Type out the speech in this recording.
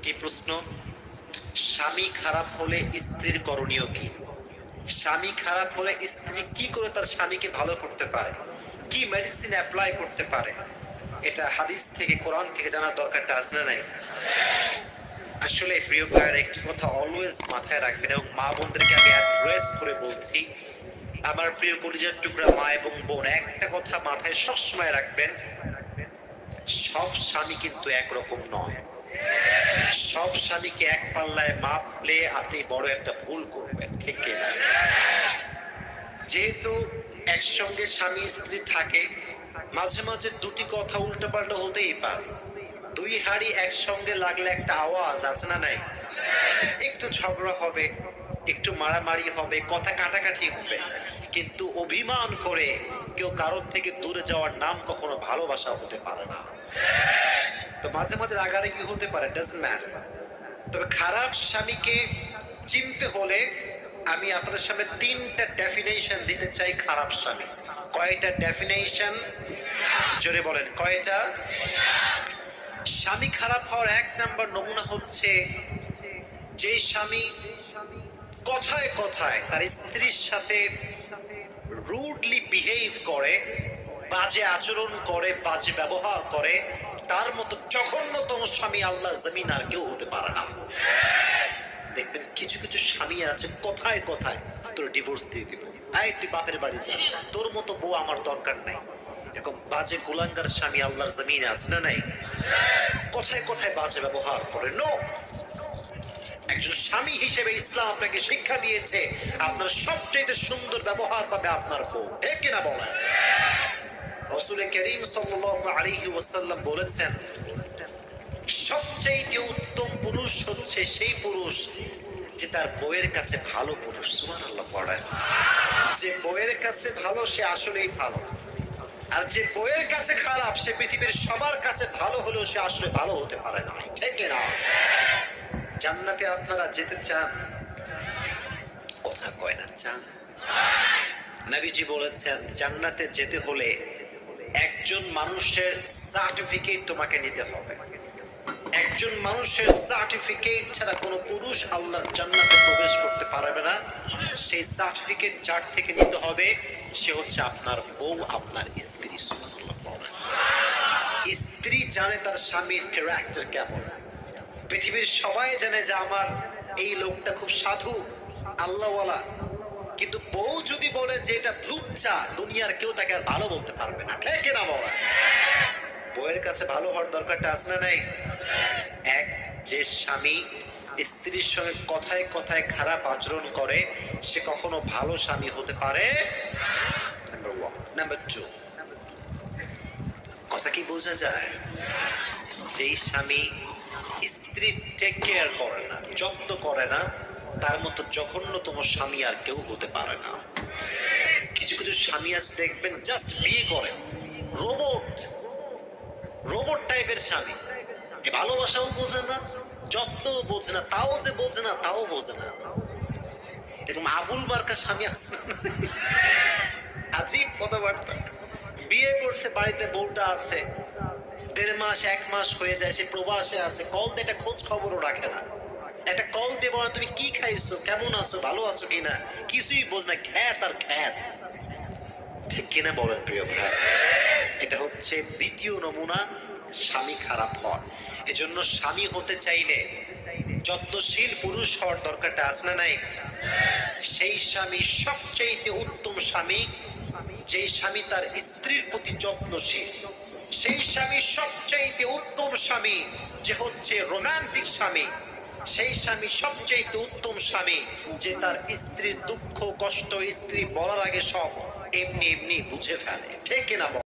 কি প্রশ্ন? স্বামী খারাপ হলে স্ত্রীর করণীয় কি? স্বামী খারাপ হলে স্ত্রী কি করে তার স্বামীকে ভালো করতে পারে, কি মেডিসিন অ্যাপ্লাই করতে পারে? এটা হাদিস থেকে, কোরআন থেকে জানার দরকারটা আছে না নাই? আসলে প্রিয় ভাইয়ের একটি কথা অলওয়েজ মাথায় রাখবেন, এবং মা বোনদেরকে আমি অ্যাড্রেস করে বলছি, আমার প্রিয় কলিজার টুকরা মা এবং বোন, একটা কথা মাথায় সবসময় রাখবেন, সব স্বামী কিন্তু একরকম নয়। সব স্বামীকে এক পাল্লায় মাপলে আপনি বড় একটা ভুল করবেন, ঠিক কিনা? যেহেতু একসঙ্গে স্বামী স্ত্রী থাকে, মাঝে মাঝে দুটি কথা উল্টাপাল্টা হতেই পারে। দুই হাড়ি একসঙ্গে লাগলে একটা আওয়াজ আছে না নাই? একটু ঝগড়া হবে, একটু মারামারি হবে, কথা কাটাকাটি হবে, কিন্তু অভিমান করে কেউ কারোর থেকে দূরে যাওয়ার নাম কখনো ভালোবাসা হতে পারে না। তো মাঝে মাঝে রাগারাগি হতে পারে, ডাজন্ট ম্যাটার। তবে খারাপ স্বামীকে চিনতে হলে আমি আপনাদের সামনে তিনটা ডেফিনেশন দিতে চাই খারাপ স্বামী। কয়টা ডেফিনেশন? জোরে বলেন, কয়টা? স্বামী খারাপ হওয়ার এক নাম্বার নমুনা হচ্ছে যে স্বামী কথায় কথায় তার স্ত্রীর সাথে রুডলি বিহেভ করে, বাজে আচরণ করে, বাজে ব্যবহার করে, তার মতো জঘন্যতম স্বামী আল্লাহ জমিন আর কেউ হতে পারে না। দেখবেন কিছু কিছু স্বামী আছে কথায় কথায় তোর ডিভোর্স দিয়ে দিব, আয় তুই বাপের বাড়ি যা, তোর মতো বউ আমার দরকার নাই। এরকম বাজে গোলাঙ্গার স্বামী আল্লাহর জমিনে আছে না নাই? কথায় কথায় বাজে ব্যবহার করে। নো, একজন স্বামী হিসেবে ইসলাম আপনাকে শিক্ষা দিয়েছে আপনার সবচেয়ে সুন্দর ব্যবহার পাবে আপনার বউ, ঠিক কিনা বলেন? রাসূল করিম সাল্লাল্লাহু আলাইহি ওয়াসাল্লাম বলেছেন, সবচেয়ে উত্তম পুরুষ হচ্ছে সেই পুরুষ যে তার বউয়ের কাছে ভালো পুরুষ। সুবহানাল্লাহ পড়ে। যে বউয়ের কাছে ভালো সে আসলেই ভালো, আর যে বউয়ের কাছে খারাপ সে পৃথিবীর সবার কাছে ভালো হলেও সে আসলে ভালো হতে পারে না, ঠিক না? জান্নাতে আপনারা যেতে চান? কথা কয় না, চান? নবীজি বলেছেন জান্নাতে যেতে হলে একজন মানুষের সার্টিফিকেট তোমাকে নিতে হবে। একজন মানুষের সার্টিফিকেট ছাড়া কোনো পুরুষ আল্লাহর জান্নাতে প্রবেশ করতে পারবে না। সেই সার্টিফিকেট যার থেকে নিতে হবে সে হচ্ছে আপনার বউ, আপনার স্ত্রী। স্ত্রী জানে তার স্বামীর ক্যারেক্টার কেমন। পৃথিবীর সবাই জানে যে আমার এই লোকটা খুব সাধু, আল্লাহওয়ালা, কিন্তু বউ যদি বলে যে এটা লুচ্চা, দুনিয়ার কেউ তাকে আর ভালো বলতে পারবে না, ঠিক না বলা? বউয়ের কাছে ভালো হওয়ার দরকারটা আছে না নাই? এক, যে স্বামী স্ত্রীর সঙ্গে কথায় কথায় খারাপ আচরণ করে সে কখনো ভালো স্বামী হতে পারে নাম্বার ওয়ান। নাম্বার টু, কথা কি বোঝা যায়? যেই স্বামী স্ত্রী টেক কেয়ার করে না, যত্ন করে না, তার মতো জঘন্যতম স্বামী আর কেউ হতে পারে না। কিছু কিছু স্বামী আছে দেখবেন জাস্ট বিয়ে করে, রোবট রোবট টাইপের স্বামী। ভালোবাসাও বোঝে না, যত্নও বোঝে না, তাও যে বোঝে না তাও বোঝে না। এরকম আবুল মার্কা স্বামী আছে না? আজীব কথাবার্তা। বিয়ে করছে, বাড়িতে বউটা আছে, 1.5 মাস 1 মাস হয়ে যায়, সে প্রবাসে আছে, কল দিয়ে একটা খোঁজ খবরও রাখে না। একটা কল দেবো না, তুমি কি খাইছো, কেমন আছো, ভালো আছো কিনা, কিছুই বোঝ না, খ্যাত আর খ্যাত, ঠিক কিনা বলেন প্রিয় ভাই? এটা হচ্ছে দ্বিতীয় নমুনা স্বামী খারাপ হওয়ার। এজন্য স্বামী হতে চাইলে যত্নশীল পুরুষ হওয়ার দরকারটা আছে না নাই? সেই স্বামী সবচেয়ে উত্তম স্বামী যেই স্বামী তার স্ত্রীর প্রতি যত্নশীল। সেই স্বামী সবচেয়ে উত্তম স্বামী যে হচ্ছে রোমান্টিক স্বামী। সেই স্বামী সবচেয়ে উত্তম স্বামী যে তার স্ত্রীর দুঃখ কষ্ট স্ত্রী বলার আগে সব এমনি এমনি বুঝে ফেলে, ঠিক কিনা?